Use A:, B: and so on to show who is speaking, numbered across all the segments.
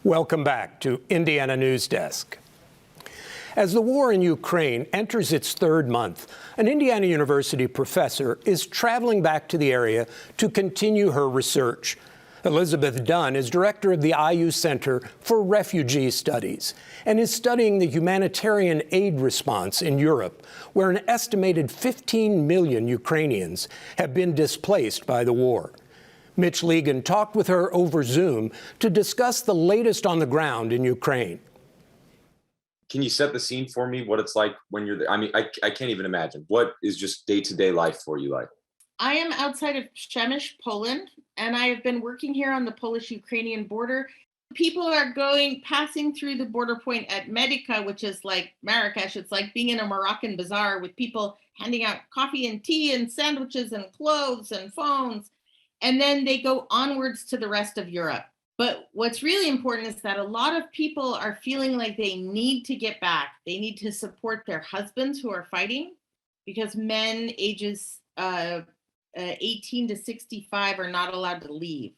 A: Welcome back to Indiana News Desk. As the war in Ukraine enters its third month, an Indiana University professor is traveling back to the area to continue her research. Elizabeth Dunn is director of the IU Center for Refugee Studies and is studying the humanitarian aid response in Europe, where an estimated 15 million Ukrainians have been displaced by the war. Mitch Legan talked with her over Zoom to discuss the latest on the ground in Ukraine.
B: Can you set the scene for me, what it's like when you're there? I mean, I can't even imagine. What is just day-to-day life for you like?
C: I am outside of Przemyśl, Poland, and I have been working here on the Polish-Ukrainian border. People are passing through the border point at Medica, which is like Marrakesh. It's like being in a Moroccan bazaar with people handing out coffee and tea and sandwiches and clothes and phones. And then they go onwards to the rest of Europe. But what's really important is that a lot of people are feeling like they need to get back. They need to support their husbands who are fighting, because men ages 18 to 65 are not allowed to leave.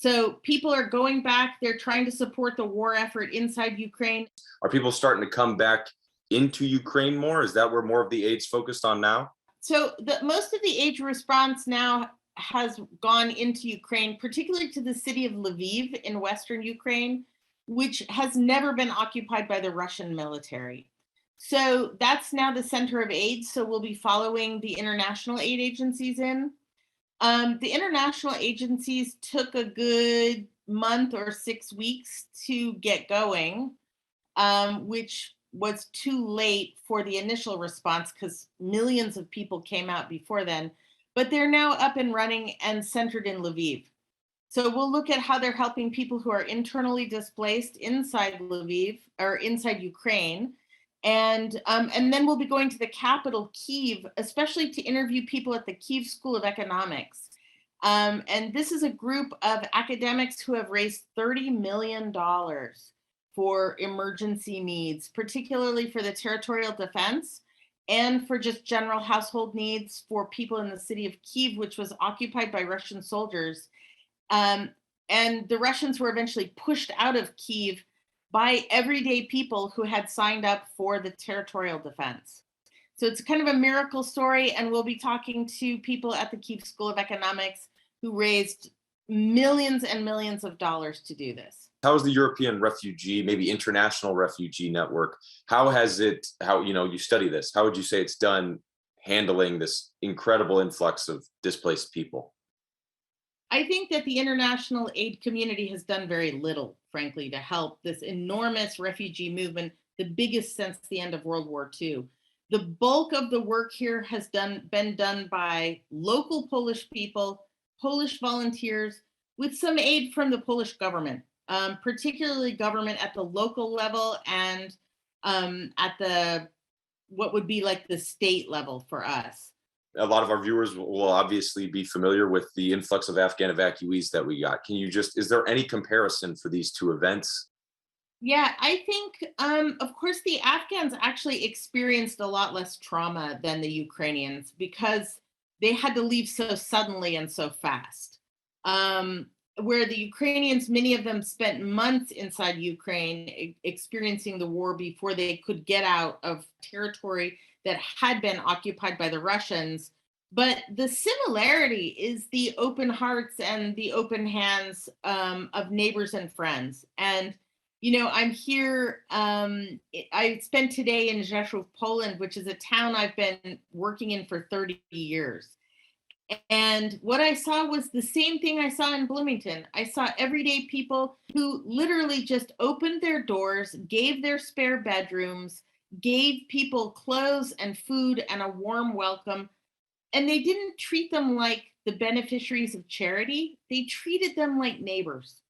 C: So people are going back. They're trying to support the war effort inside Ukraine.
B: Are people starting to come back into Ukraine more? Is that where more of the aid's focused on now?
C: So most of the aid response now has gone into Ukraine, particularly to the city of Lviv in Western Ukraine, which has never been occupied by the Russian military. So that's now the center of aid. So we'll be following the international aid agencies in. The international agencies took a good month or 6 weeks to get going, which was too late for the initial response because millions of people came out before then. But they're now up and running and centered in Lviv. So we'll look at how they're helping people who are internally displaced inside Lviv or inside Ukraine. And then we'll be going to the capital, Kyiv, especially to interview people at the Kyiv School of Economics. And this is a group of academics who have raised $30 million for emergency needs, particularly for the territorial defense and for just general household needs for people in the city of Kyiv, which was occupied by Russian soldiers. And the Russians were eventually pushed out of Kyiv by everyday people who had signed up for the territorial defense. So it's kind of a miracle story, and we'll be talking to people at the Kyiv School of Economics who raised millions and millions of dollars to do this.
B: How is the European refugee, maybe international refugee network? You study this, how would you say it's done handling this incredible influx of displaced people?
C: I think that the international aid community has done very little, frankly, to help this enormous refugee movement, the biggest since the end of World War II. The bulk of the work here has been done by local Polish people, Polish volunteers, with some aid from the Polish government. Particularly government at the local level and at what would be like the state level for us.
B: A lot of our viewers will obviously be familiar with the influx of Afghan evacuees that we got. Is there any comparison for these two events?
C: Yeah, I think, of course, the Afghans actually experienced a lot less trauma than the Ukrainians because they had to leave so suddenly and so fast. Where the Ukrainians, many of them spent months inside Ukraine experiencing the war before they could get out of territory that had been occupied by the Russians. But the similarity is the open hearts and the open hands of neighbors and friends. And, I'm here, I spent today in Rzeszów, Poland, which is a town I've been working in for 30 years. And what I saw was the same thing I saw in Bloomington. I saw everyday people who literally just opened their doors, gave their spare bedrooms, gave people clothes and food and a warm welcome. And they didn't treat them like the beneficiaries of charity. They treated them like neighbors.